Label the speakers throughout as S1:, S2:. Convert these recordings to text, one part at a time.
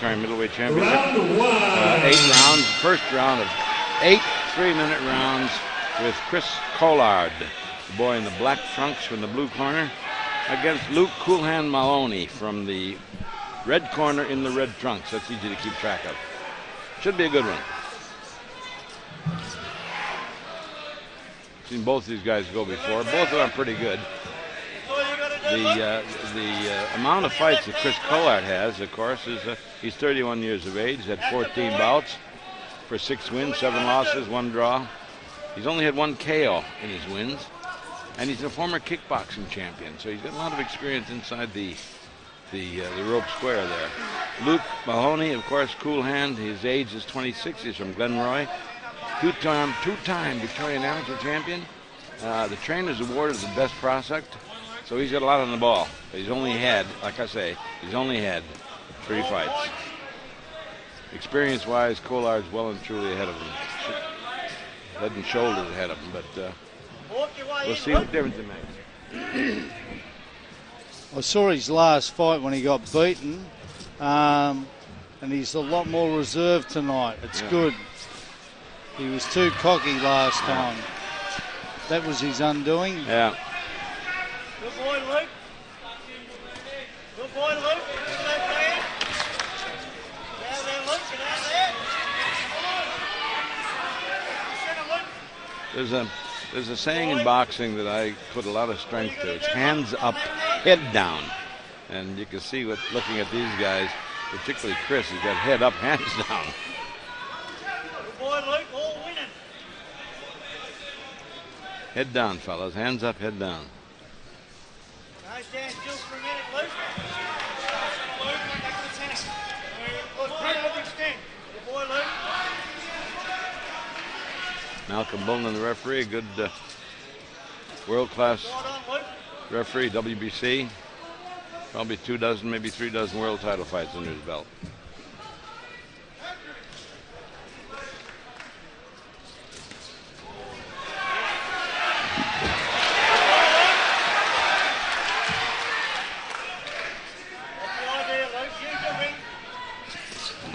S1: Victorian Middleweight Championship. 8 rounds, first round of 8 3-minute rounds with Chris Collard, the boy in the black trunks from the blue corner, against Luke Coolhand Maloney from the red corner in the red trunks. That's easy to keep track of. Should be a good one. Seen both these guys go before. Both of them are pretty good. The amount of fights that Chris Collard has, of course, is he's 31 years of age. He's had 14 bouts for 6 wins, 7 losses, 1 draw. He's only had 1 KO in his wins, and he's a former kickboxing champion, so he's got a lot of experience inside the rope square there. Luke Moloney, of course, cool hand. His age is 26. He's from Glenroy. Two-time Victorian amateur champion. The trainer's awarded the best prospect, so he's got a lot on the ball. But he's only had, like I say, he's only had 3 fights. Experience-wise, Collard's well and truly ahead of him. Head and shoulders ahead of him, but we'll see what difference it makes.
S2: I saw his last fight when he got beaten, and he's a lot more reserved tonight. It's good. He was too cocky last time. That was his undoing.
S1: Yeah.
S3: Good boy, Luke. Good boy, Luke.
S1: There's a saying in boxing that I put a lot of strength to. It's hands up, head down. And you can see what, looking at these guys, particularly Chris, he's got head up, hands down.
S3: Good boy, Luke, all winning.
S1: Head down, fellas. Hands up, head down.
S3: Nice stand still for a minute, Luke. Luke, back to the center. Look, right over extend. Good boy, Luke.
S1: Malcolm Bullen, the referee, a good world-class referee, WBC. Probably 2 dozen, maybe 3 dozen world title fights under his belt.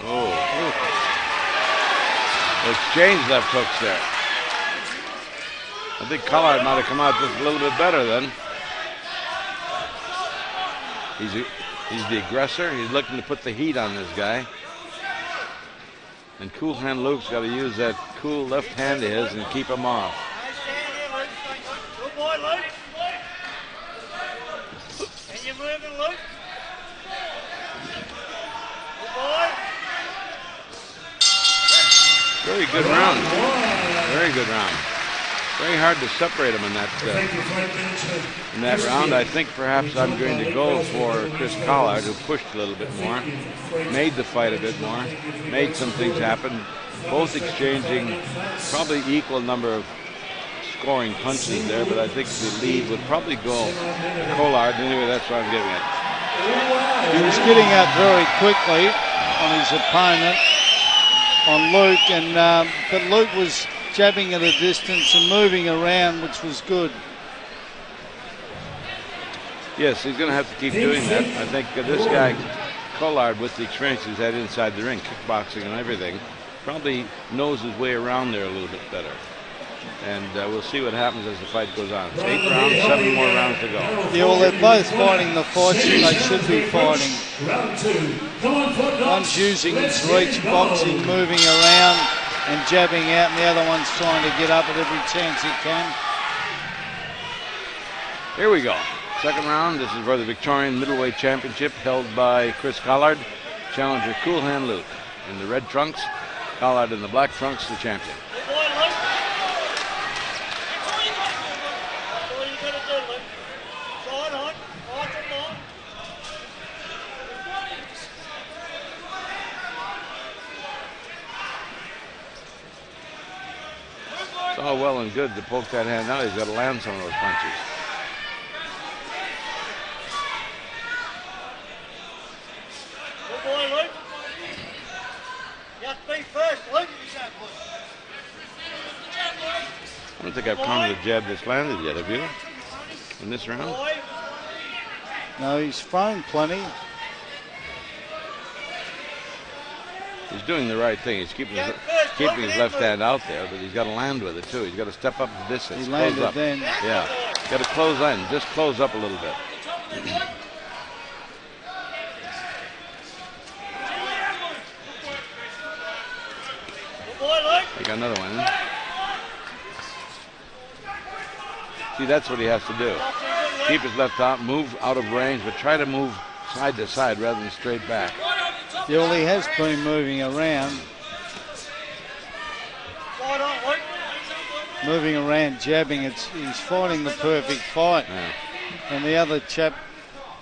S1: Oh, exchange left hooks there. I think Collard might have come out just a little bit better then. He's the aggressor. He's looking to put the heat on this guy. And cool hand Luke's got to use that cool left hand of his and keep him off.
S3: Good boy, Luke. And you're moving, Luke. Good boy.
S1: Very good round. Very good round. Very hard to separate him in that round. I think perhaps I'm going to go for Chris Collard, who pushed a little bit more, made the fight a bit more, made some things happen, both exchanging probably equal number of scoring punches there, but I think the lead would probably go to Collard. Anyway, that's what I'm giving it.
S2: He was getting up very quickly on his opponent, on Luke, and but Luke was jabbing at a distance and moving around, which was good.
S1: Yes, he's going to have to keep doing that. I think this guy, Collard, with the experience he's had inside the ring, kickboxing and everything, probably knows his way around there a little bit better. And we'll see what happens as the fight goes on. It's 8 rounds, 7 more rounds to go.
S2: Yeah, well, they're both fighting the fights that they should be fighting. One's using his reach, boxing, moving around and jabbing out, and the other one's trying to get up at every chance he can.
S1: Here we go. Second round. This is for the Victorian Middleweight Championship, held by Chris Collard. Challenger Cool Hand Luke in the red trunks. Collard in the black trunks, the champion. It's all well and good to poke that hand out. He's got to land some of those punches.
S3: Good boy, Luke. You have to be first, Luke.
S1: I don't think I've counted a jab that's landed yet, have you? In this round?
S2: No, he's thrown plenty.
S1: He's doing the right thing. He's keeping his left hand out there, but he's got to land with it too. He's got to step up the distance.
S2: He landed
S1: up.
S2: then.
S1: Yeah, got to close in. Just close up a little bit. We got another one. See, that's what he has to do. Keep his left arm, move out of range, but try to move side to side rather than straight back.
S2: Yeah, well, he has been moving around. Moving around, jabbing. He's fighting the perfect fight.
S1: Yeah.
S2: And the other chap,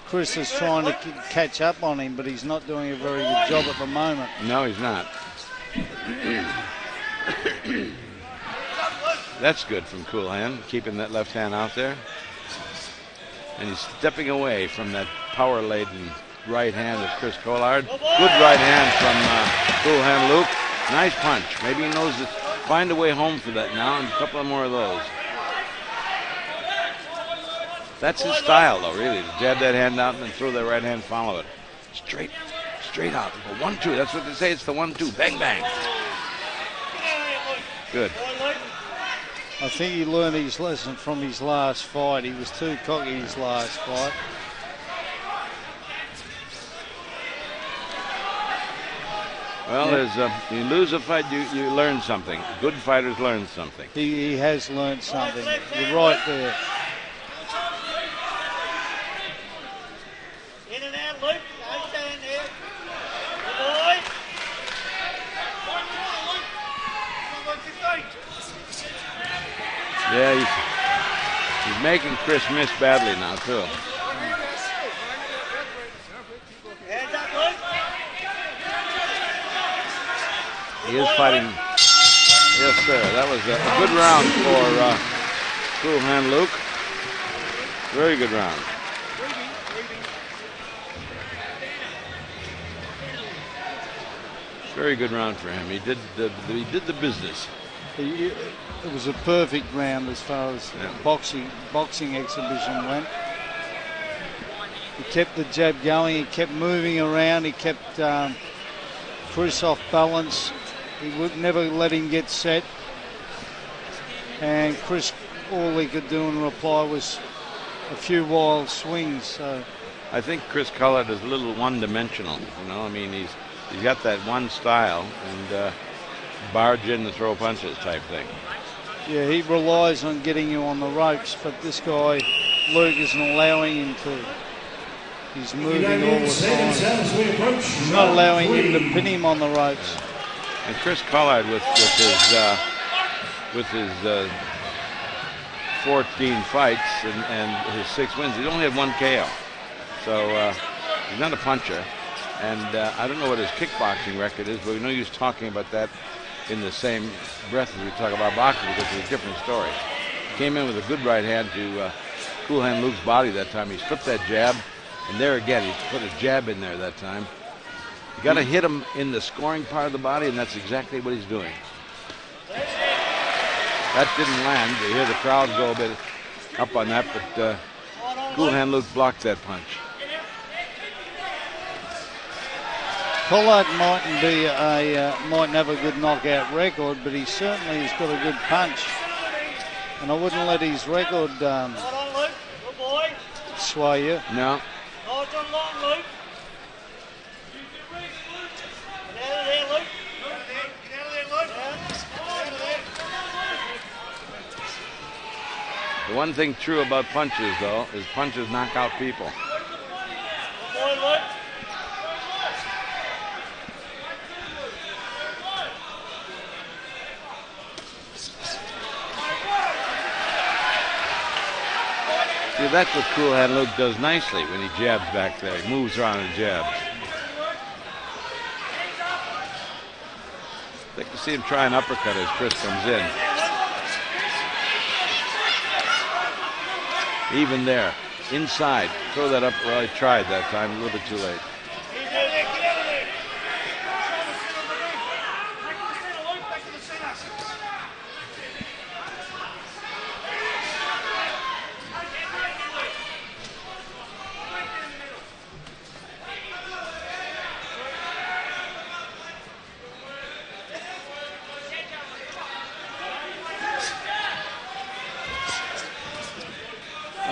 S2: Chris, is trying to catch up on him, but he's not doing a very good job at the moment.
S1: No, he's not. That's good from Cool Hand, keeping that left hand out there. And he's stepping away from that power-laden right hand of Chris Collard. Good right hand from Cool Hand Luke. Nice punch. Maybe he knows to find a way home for that now, and a couple of more of those. That's his style, though, really, to jab that hand out and then throw that right hand, follow it. Straight out. 1-2. That's what they say. It's the 1-2. Bang, bang. Good.
S2: I think he learned his lesson from his last fight. He was too cocky his last fight.
S1: Well, you lose a fight, you learn something. Good fighters learn something.
S2: He has learned something. You're right there.
S3: In and out, Luke. Don't stand there. Good boy.
S1: Yeah, he's making Chris miss badly now, too.
S3: Hands up, Luke.
S1: He is fighting. Yes, sir. That was a good round for Cool Hand Luke. Very good round. Very good round for him. He did the business.
S2: It was a perfect round as far as boxing exhibition went. He kept the jab going. He kept moving around. He kept Chris off balance. He would never let him get set. And Chris, all he could do in reply was a few wild swings. So
S1: I think Chris Collard is a little one-dimensional. You know, I mean, he's got that one style and barge in and throw punches type thing.
S2: Yeah, he relies on getting you on the ropes, but this guy, Luke, isn't allowing him to. He's moving all the time. He's not allowing him to pin him on the ropes.
S1: And Chris Collard with his 14 fights and his 6 wins, he's only had 1 KO. So he's not a puncher. And I don't know what his kickboxing record is, but we know he was talking about that in the same breath as we talk about boxing because it's a different story. Came in with a good right hand to Cool Hand Luke's body that time. He flipped that jab, and there again, he put a jab in there that time. You got to hit him in the scoring part of the body, and that's exactly what he's doing. That didn't land. You hear the crowd go a bit up on that, but Cool Hand Luke blocked that punch.
S2: Collard mightn't have a good knockout record, but he certainly has got a good punch. And I wouldn't let his record sway you.
S1: No. The one thing true about punches, though, is punches knock out people. See, that's what Cool Hand Luke does nicely when he jabs back there. He moves around and jabs. I'd like to see him try an uppercut as Chris comes in. Even there, inside, throw that up. Well, he tried that time, a little bit too late.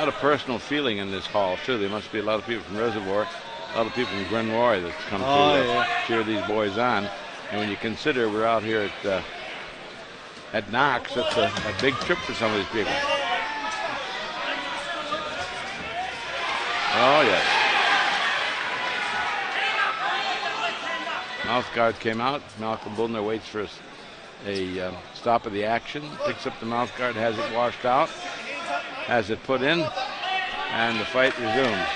S1: lot of personal feeling in this hall, too. There must be a lot of people from Reservoir, a lot of people from Glenroy that's come through to cheer these boys on. And when you consider we're out here at Knox, that's a big trip for some of these people. Oh, yes. Mouth guard came out. Malcolm Bullner waits for a stop of the action. Picks up the mouth guard, has it washed out, has it put in, and the fight resumes.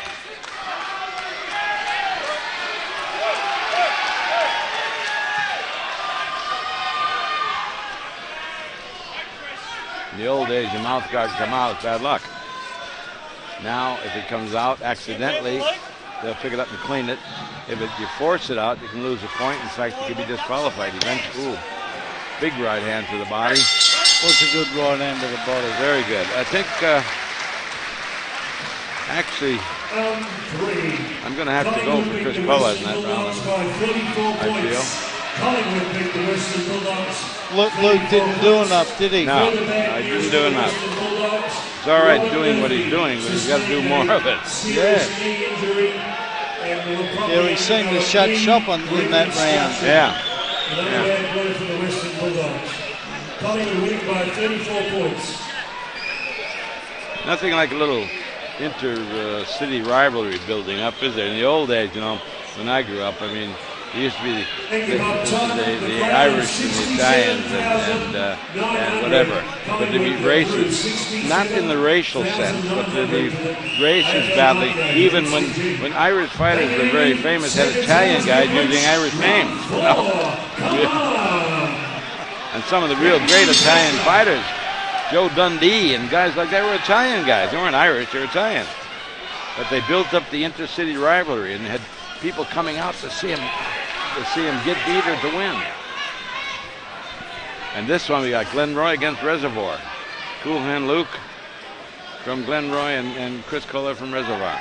S1: In the old days, the mouth guard come out, it's bad luck. Now, if it comes out accidentally, they'll pick it up and clean it. If you force it out, you can lose a point. In fact, you could be disqualified eventually. Ooh, big right hand to the body.
S2: Was a good right hand to the body.
S1: Very good. I think, actually, I'm going to have to go for Chris Collard in that round, I feel.
S2: Luke didn't do enough, did he?
S1: No, I didn't do enough. It's all right doing what he's doing, but he's got to do more of it.
S2: Yeah. Yeah, he seemed to shut shop in that round.
S1: Yeah. Nothing like a little inter-city rivalry building up, is there? In the old days, you know, when I grew up, I mean, it used to be the Irish and the Italians and whatever. But there'd be races, not in the racial sense, but there'd be races battling. Even when Irish fighters were very famous, had Italian guys using Irish names. You know? And some of the real great Italian fighters, Joe Dundee and guys like that, were Italian guys. They weren't Irish, they were Italian. But they built up the intercity rivalry and had people coming out to see him get beat or to win. And this one we got Glenroy against Reservoir. Cool Hand Luke from Glenroy and Chris Kohler from Reservoir.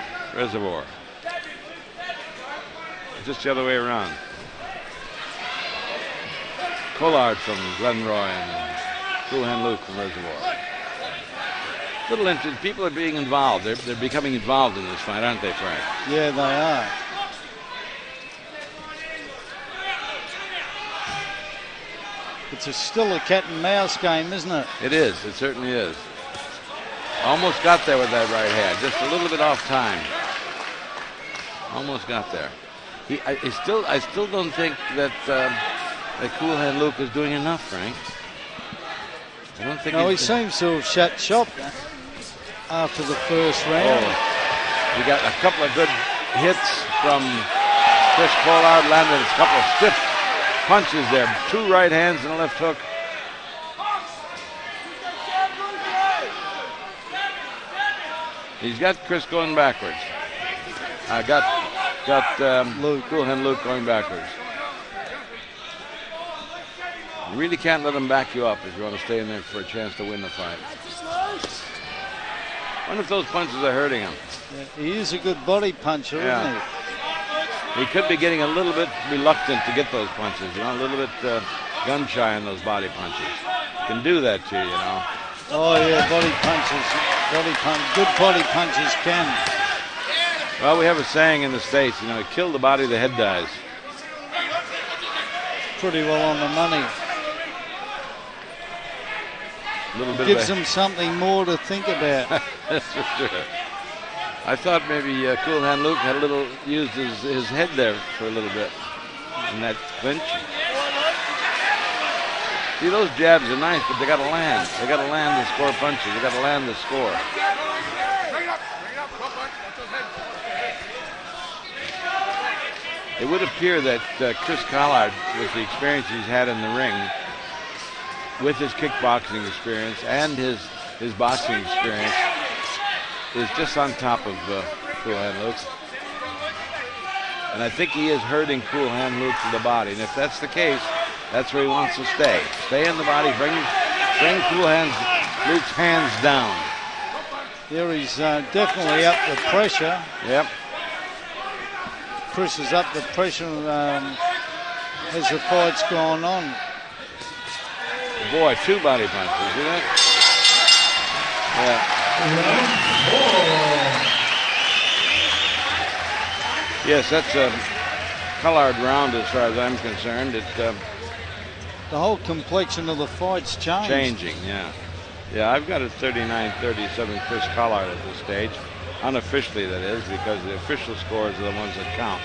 S1: Just the other way around. Collard from Glenroy and Cool Hand Luke from Reservoir. Little interest. People are being involved. They're becoming involved in this fight, aren't they, Frank?
S2: Yeah, they are. It's still a cat and mouse game, isn't it?
S1: It is. It certainly is. Almost got there with that right hand. Just a little bit off time. Almost got there. I still don't think that Cool Hand Luke is doing enough, Frank. I don't think.
S2: No, he seems to have shut shop after the first round.
S1: Oh, we got a couple of good hits from Chris Collard, landed a couple of stiff punches there. 2 right hands and a left hook. He's got Chris going backwards. Cool Hand Luke going backwards. You really can't let him back you up if you want to stay in there for a chance to win the fight. I wonder if those punches are hurting him.
S2: Yeah, he is a good body puncher, isn't he?
S1: He could be getting a little bit reluctant to get those punches, you know, a little bit gun shy on those body punches. Can do that to you, you know.
S2: Oh yeah, good body punches can.
S1: Well, we have a saying in the States, you know, kill the body, the head dies.
S2: Pretty well on the money. Gives them something more to think about.
S1: That's for sure. I thought maybe Cool Hand Luke had used his head there for a little bit in that clinch. See, those jabs are nice, but they got to land. They got to land the score punches. They got to land the score. It would appear that Chris Collard, with the experience he's had in the ring, with his kickboxing experience and his boxing experience, is just on top of Cool Hand Luke. And I think he is hurting Cool Hand Luke to the body. And if that's the case, that's where he wants to stay. Stay in the body, bring Cool Hand Luke's hands down.
S2: There he's definitely up the pressure.
S1: Yep.
S2: Chris is up the pressure as the fight's gone on.
S1: Boy, 2 body punches, isn't it? Yeah. Yes, that's a Collard round as far as I'm concerned.
S2: The whole complexion of the fight's changed.
S1: Changing, yeah. Yeah, I've got it 39-37 Chris Collard at this stage. Unofficially, that is, because the official scores are the ones that count.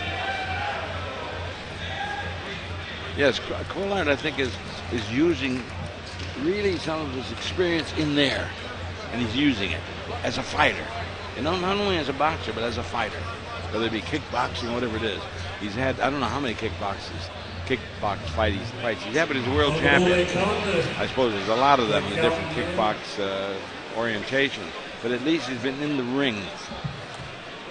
S1: Yes, Collard, I think, is using really some of his experience in there, and he's using it as a fighter. You know, not only as a boxer, but as a fighter. Whether it be kickboxing, whatever it is. He's had, I don't know how many kickbox fights he's had, but he's a world champion. I suppose there's a lot of them in the different kickbox orientations. But at least he's been in the ring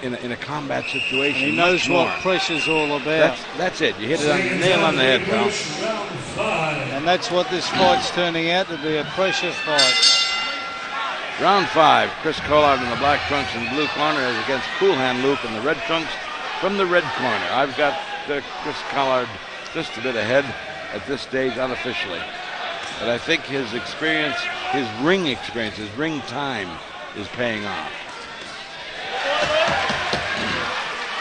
S1: in a combat situation.
S2: And he knows what pressure's all about.
S1: That's it. You hit it on the nail on the head, pal.
S2: And that's what this fight's turning out to be, a pressure fight.
S1: Round 5, Chris Collard in the black trunks and blue corner is against Cool Hand Luke in the red trunks from the red corner. I've got Chris Collard just a bit ahead at this stage unofficially. But I think his experience, his ring time is paying off.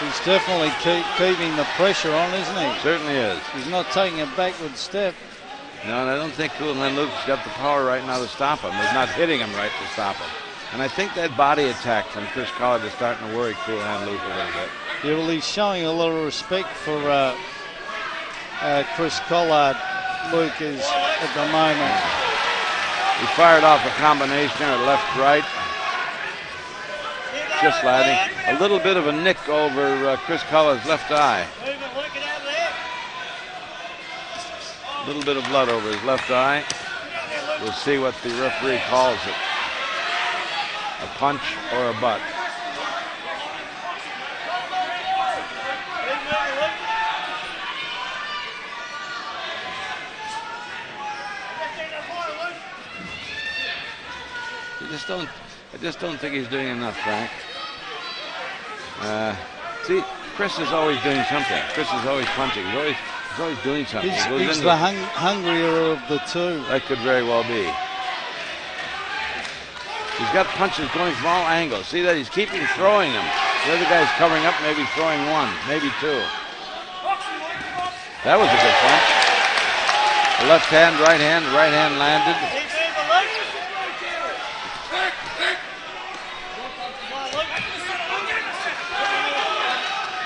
S2: He's definitely keeping the pressure on, isn't he?
S1: Certainly is.
S2: He's not taking a backward step.
S1: No, and I don't think Cool Hand Luke's got the power right now to stop him. He's not hitting him right to stop him. And I think that body attack from Chris Collard is starting to worry Cool Hand Luke a little bit.
S2: Yeah, well, he's showing a lot of respect for Chris Collard, Luke is at the moment.
S1: He fired off a combination at left-right. Just landing. A little bit of a nick over Chris Collard's left eye. A little bit of blood over his left eye. We'll see what the referee calls it. A punch or a butt. I just don't think he's doing enough, Frank. See, Chris is always doing something. Chris is always punching. He's always doing something.
S2: He's the hungrier of the two.
S1: That could very well be. He's got punches going from all angles. See that? He's keeping throwing them. The other guy's covering up, maybe throwing one, maybe two. That was a good punch. The left hand, right hand landed.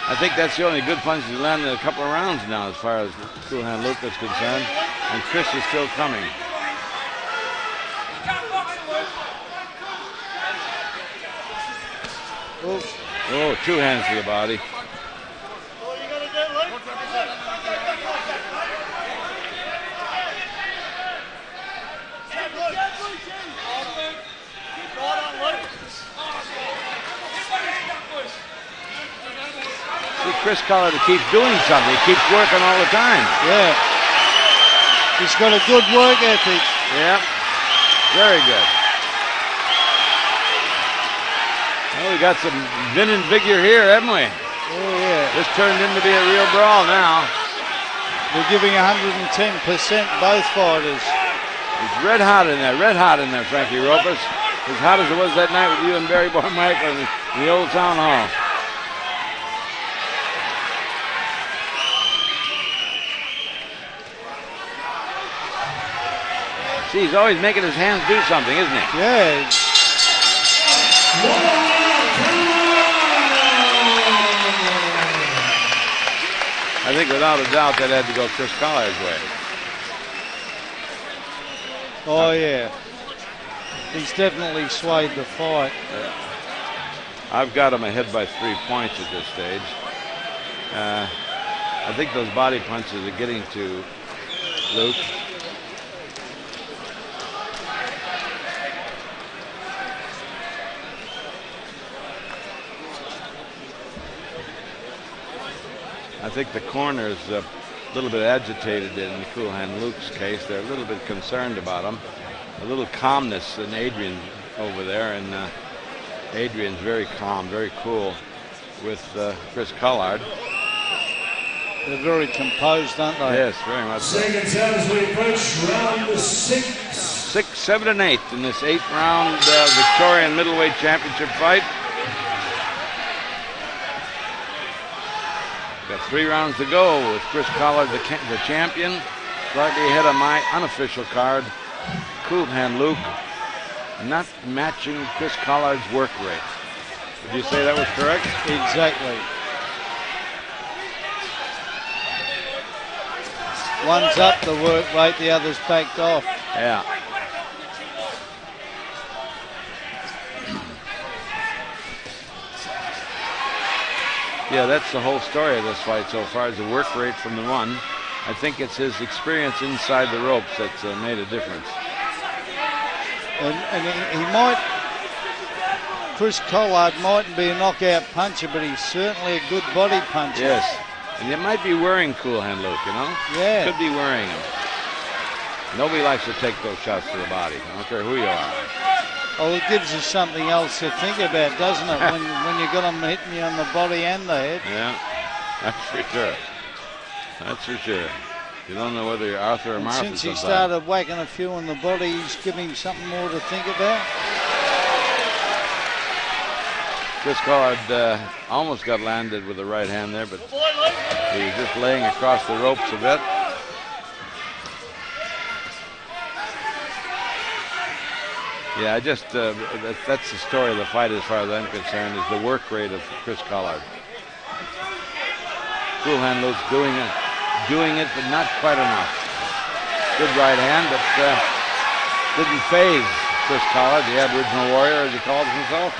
S1: I think that's the only good punch he's landed in a couple of rounds now as far as Cool Hand Luke is concerned. And Chris is still coming. Oh, two hands to the body. Chris Collard keeps doing something. He keeps working all the time.
S2: Yeah. He's got a good work ethic.
S1: Yeah. Very good. Well, we got some vim and vigor here, haven't we?
S2: Oh, yeah.
S1: This turned into be a real brawl now.
S2: They're giving 110%, both fighters.
S1: It's red hot in there, Frankie Ropus. As hot as it was that night with you and Barry Michael in the old town hall. See, he's always making his hands do something, isn't he?
S2: Yeah.
S1: I think without a doubt that had to go Chris Collard's way.
S2: Oh, yeah. He's definitely swayed the fight.
S1: Yeah. I've got him ahead by 3 points at this stage. I think those body punches are getting to Luke. I think the corner's a little bit agitated in Cool Hand Luke's case. They're a little bit concerned about him. A little calmness in Adrian over there, and Adrian's very calm, very cool with Chris Collard.
S2: They're very composed, aren't they?
S1: Yes, very much so.
S4: Seconds out as we approach round 6.
S1: 6, 7, and 8 in this 8-round Victorian Middleweight Championship fight. Got 3 rounds to go with Chris Collard, the champion, slightly ahead of my unofficial card, Cool Hand Luke, not matching Chris Collard's work rate. Would you say that was correct?
S2: Exactly. One's up the work rate, the other's backed off.
S1: Yeah. Yeah, that's the whole story of this fight so far, is the work rate from the one. I think it's his experience inside the ropes that's made a difference.
S2: And he might, Chris Collard mightn't be a knockout puncher, but he's certainly a good body puncher.
S1: Yes, and it might be worrying Cool Hand Luke, you know?
S2: Yeah.
S1: Could be worrying him. Nobody likes to take those shots to the body. I don't care who you are.
S2: Oh, it gives you something else to think about, doesn't it? when you got them hitting you on the body and the head.
S1: Yeah, that's for sure. That's for sure. You don't know whether you're Arthur or Martha.
S2: Since he started whacking a few on the body, he's giving him something more to think about.
S1: Chris Collard almost got landed with the right hand there, but he was just laying across the ropes a bit. Yeah, that's the story of the fight as far as I'm concerned, is the work rate of Chris Collard. Cool Hand Luke's doing it, but not quite enough. Good right hand, but didn't phase Chris Collard, the Aboriginal warrior, as he calls himself.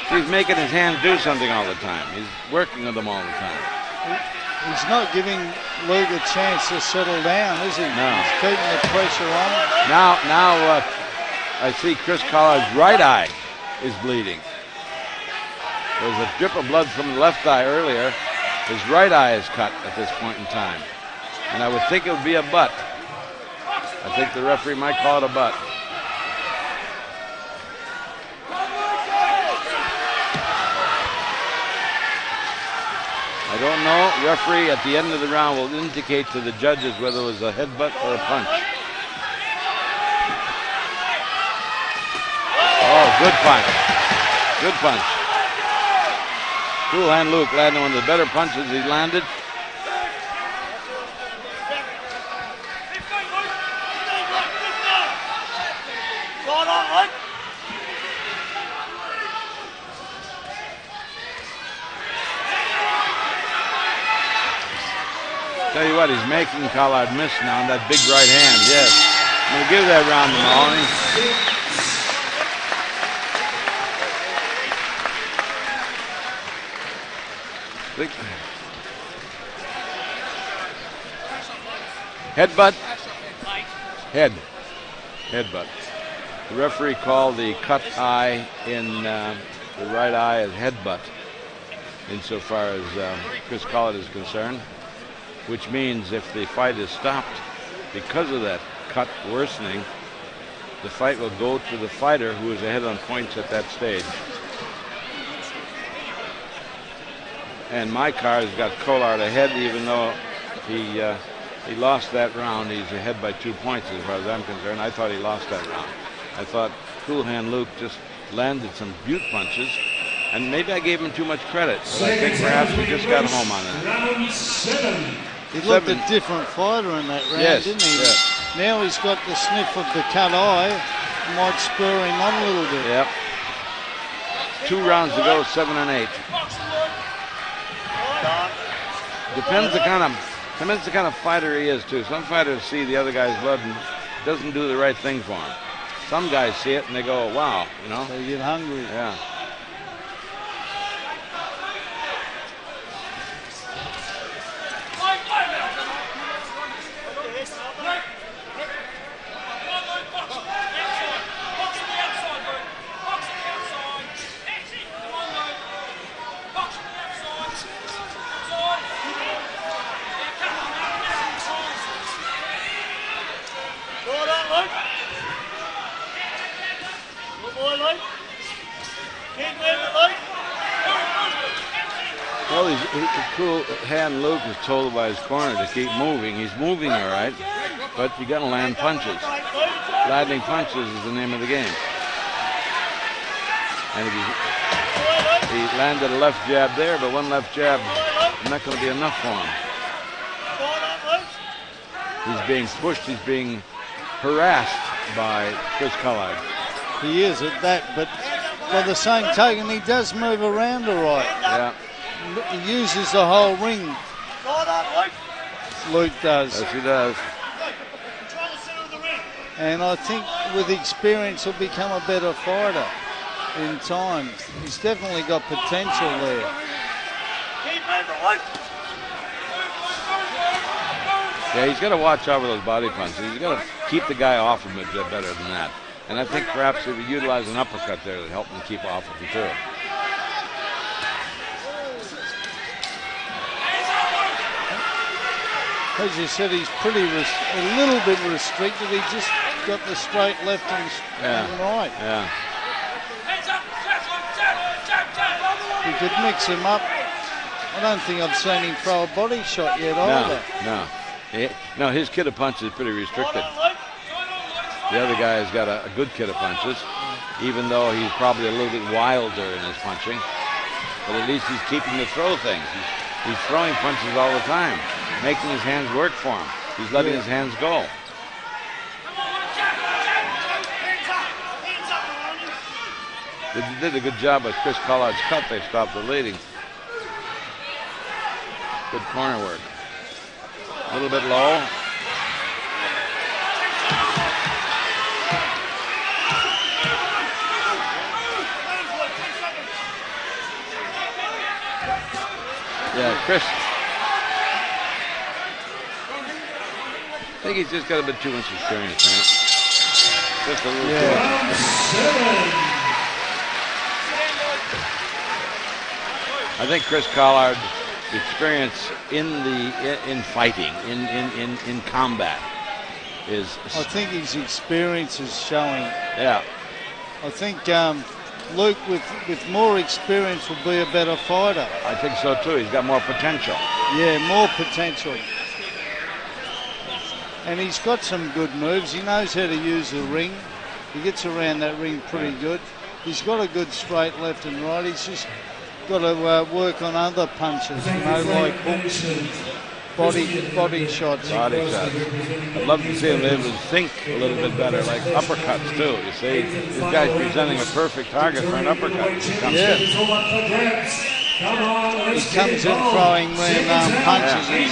S1: He's making his hands do something all the time. He's working with them all the time.
S2: He's not giving Luke a chance to settle down, is he?
S1: No.
S2: He's keeping the pressure on.
S1: Now I see Chris Collard's right eye is bleeding. There was a drip of blood from the left eye earlier. His right eye is cut at this point in time. And I would think it would be a butt. I think the referee might call it a butt. I don't know. Referee at the end of the round will indicate to the judges whether it was a headbutt or a punch. Oh, good punch. Good punch. Cool Hand Luke landed one of the better punches he's landed. Tell you what, he's making Collard miss now on that big right hand, yes. I'm going to give that round to Maloney. Headbutt. Headbutt. The referee called the cut eye in the right eye as headbutt, insofar as Chris Collard is concerned. Which means if the fight is stopped because of that cut worsening, the fight will go to the fighter who is ahead on points at that stage. And my card has got Collard ahead, even though he lost that round. He's ahead by 2 points as far as I'm concerned. I thought he lost that round. I thought Cool Hand Luke just landed some butte punches, and maybe I gave him too much credit. But I think perhaps he just got home on it.
S4: Round 7.
S2: He looked a different fighter in that round,
S1: yes,
S2: didn't he?
S1: Yes.
S2: Now he's got the sniff of the cut eye. Might spur him on a little bit.
S1: Yep. 2 rounds to go, 7 and 8. Depends the kind of fighter he is too. Some fighters see the other guy's blood and doesn't do the right thing for him. Some guys see it and they go, wow, you know.
S2: They get hungry.
S1: Yeah. Well, Cool Hand Luke is told by his corner to keep moving. He's moving all right, but you got to land punches. Landing punches is the name of the game. And if he landed a left jab there, but one left jab is not going to be enough for him. He's being pushed. He's being harassed by Chris Collard.
S2: He is at that, but by the same token, he does move around all right.
S1: Yeah.
S2: He uses the whole ring. Luke does.
S1: Yes, he does.
S2: And I think with experience, he'll become a better fighter in time. He's definitely got potential there.
S1: Yeah, he's got to watch out for those body punches. He's got to keep the guy off him a bit better than that. And I think perhaps if he utilized an uppercut there to help him keep off of him too.
S2: As you said, he's a little bit restricted. He just got the straight left and right.
S1: Yeah.
S2: He could mix him up. I don't think I've seen him throw a body shot yet either.
S1: No, his kit of punches is pretty restricted. The other guy has got a good kit of punches, even though he's probably a little bit wilder in his punching. But at least he's keeping to throw things. He's throwing punches all the time, making his hands work for him. He's letting his hands go. They did a good job with Chris Collard's cut. They stopped the bleeding. Good corner work. A little bit low. Yeah, Chris. I think he's just got a bit too much experience, man. Just a little too much. I think Chris Collard's experience in fighting, in combat, is.
S2: I think his experience is showing.
S1: Yeah.
S2: I think Luke, with more experience, will be a better fighter.
S1: I think so too. He's got more potential.
S2: Yeah, more potential. And he's got some good moves. He knows how to use the ring. He gets around that ring pretty good. He's got a good straight left and right. He's just got to work on other punches, like hooks and body shots.
S1: Body shots. I'd love to see him able to think a little bit better, like uppercuts too. You see, this guy's presenting a perfect target for an uppercut. He comes
S2: in throwing punches. His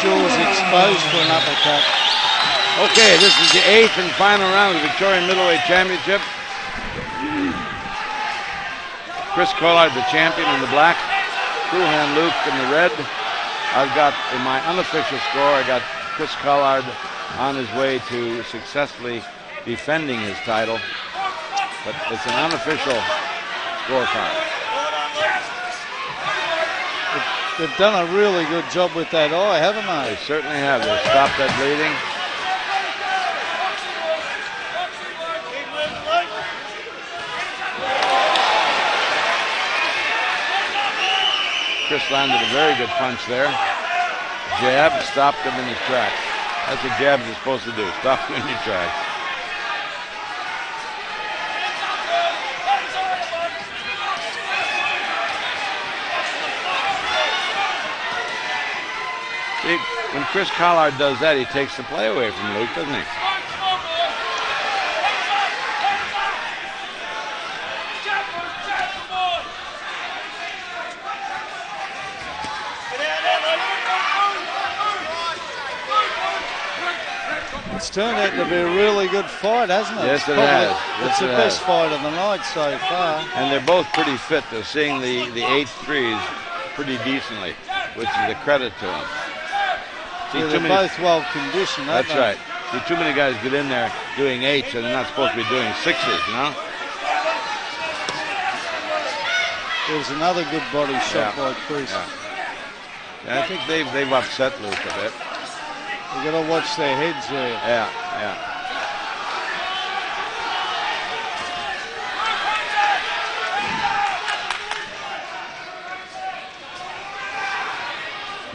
S2: jaw's exposed for an uppercut.
S1: Okay, this is the 8th and final round of the Victorian Middleweight Championship. Chris Collard, the champion, in the black. Cool Hand Luke in the red. I've got, in my unofficial score, I got Chris Collard on his way to successfully defending his title. But it's an unofficial scorecard.
S2: They've done a really good job with that eye, haven't they?
S1: They certainly have. They've stopped that bleeding. Chris landed a very good punch there. Jab, stopped him in his tracks. That's what jabs are supposed to do, stop you in your tracks. See, when Chris Collard does that, he takes the play away from Luke, doesn't he?
S2: It's turned out to be a really good fight, hasn't it?
S1: Yes, it has.
S2: It's the best fight of the night so far.
S1: And they're both pretty fit. They're seeing the 8-3s pretty decently, which is a credit to them. See,
S2: they're both well conditioned, aren't
S1: they? That's right. See, too many guys get in there doing 8s and they're not supposed to be doing 6s, you know?
S2: There's another good body shot by Chris.
S1: Yeah, I think they've upset Luke a bit.
S2: You've got to watch their heads there.
S1: Yeah.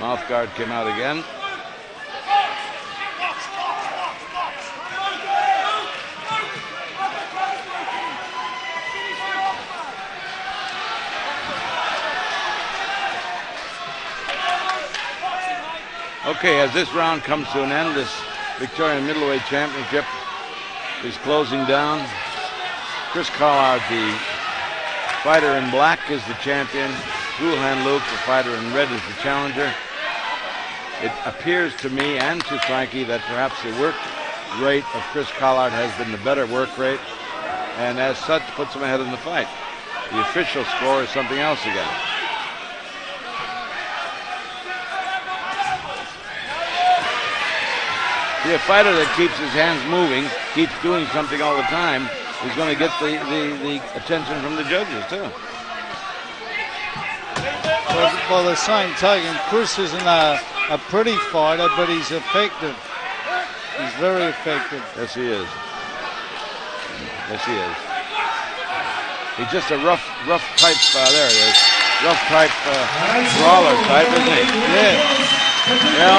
S1: Mouth guard came out again. Okay, as this round comes to an end, this Victorian Middleweight Championship is closing down. Chris Collard, the fighter in black, is the champion. Gulhan Luke, the fighter in red, is the challenger. It appears to me and to Frankie that perhaps the work rate of Chris Collard has been the better work rate, and as such puts him ahead in the fight. The official score is something else again. See, a fighter that keeps his hands moving, keeps doing something all the time, is going to get the attention from the judges, too.
S2: Well, by the same token, Chris isn't a pretty fighter, but he's effective. He's very effective.
S1: Yes, he is. Yes, he is. He's just a rough type, there it is. Rough type, brawler type, isn't he?
S2: Yeah.
S1: Yeah.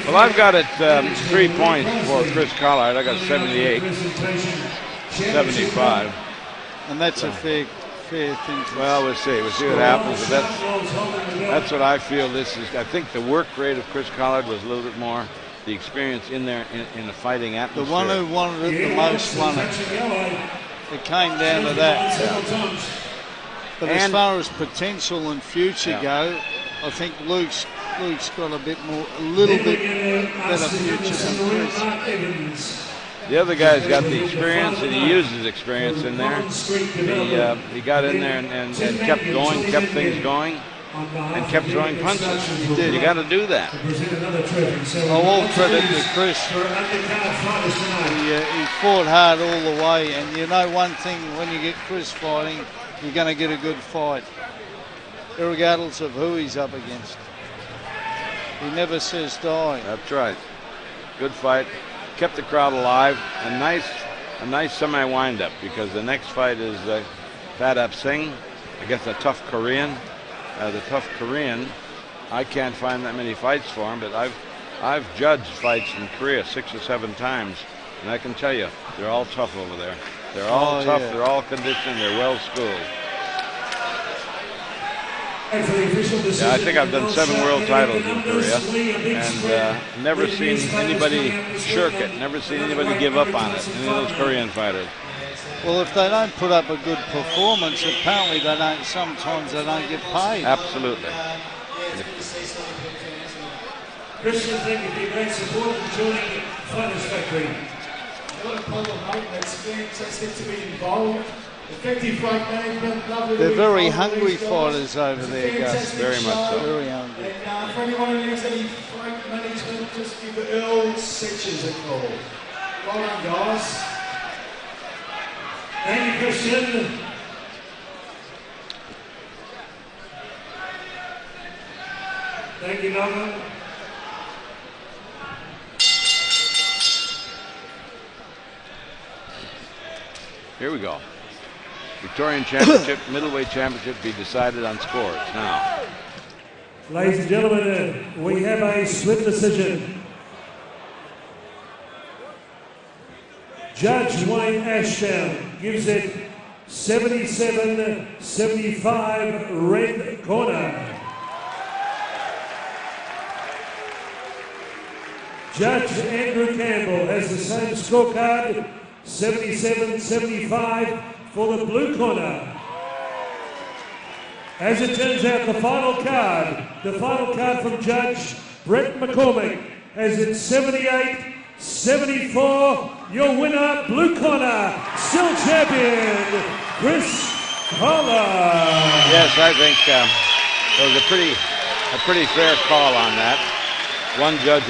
S1: Well, I've got it 3 points for Chris Collard. I got 78, 75.
S2: And that's a fair thing.
S1: Well, we'll see. We'll see what happens. But that's what I feel this is. I think the work rate of Chris Collard was a little bit more. The experience in there in the fighting atmosphere.
S2: The one who wanted it the most won it. It came down to that.
S1: Yeah.
S2: But as far as potential and future go, I think Luke's got a little bit better future than Chris.
S1: The other guy's got the experience, and he used his experience in there. He got in there and kept going, kept things going, and kept throwing punches. You got to do that.
S2: All credit to Chris. He fought hard all the way, and you know one thing, when you get Chris fighting, you're going to get a good fight, regardless of who he's up against. He never says die.
S1: That's right. Good fight. Kept the crowd alive. A nice semi-wind-up, because the next fight is Padap Singh against a tough Korean. The tough Korean, I can't find that many fights for him, but I've judged fights in Korea 6 or 7 times, and I can tell you, they're all tough over there. They're all tough. Yeah. They're all conditioned. They're well schooled. Yeah, I think I've done 7 world titles in Korea, and never seen anybody shirk it, never seen anybody give up on it, any of those Korean fighters.
S2: Well, if they don't put up a good performance, apparently sometimes they don't get paid.
S1: Absolutely.
S4: Christian, thank you for your great support and joining Fighters Factory.
S5: Not a problem, mate. Experience, that's it to be involved. Effective fight management, lovely.
S2: They're very hungry fighters over there, Gus.
S1: Very much so.
S2: Very hungry.
S5: And for anyone who needs any fight management, just give the Earl Sections a call. Well done, guys.
S4: Thank you, Christian. Thank you, Maloney.
S1: Here we go. Victorian Championship, Middleweight Championship be decided on scores now.
S4: Ladies and gentlemen, we have a split decision. Judge Wayne Ashdown gives it 77-75 red corner. Judge Andrew Campbell has the same scorecard, 77-75 for the blue corner. As it turns out, the final card from Judge Brett McCormick has it 78-74. Your winner, blue corner, still champion, Chris Collard.
S1: Yes, I think it was a pretty fair call on that. One judge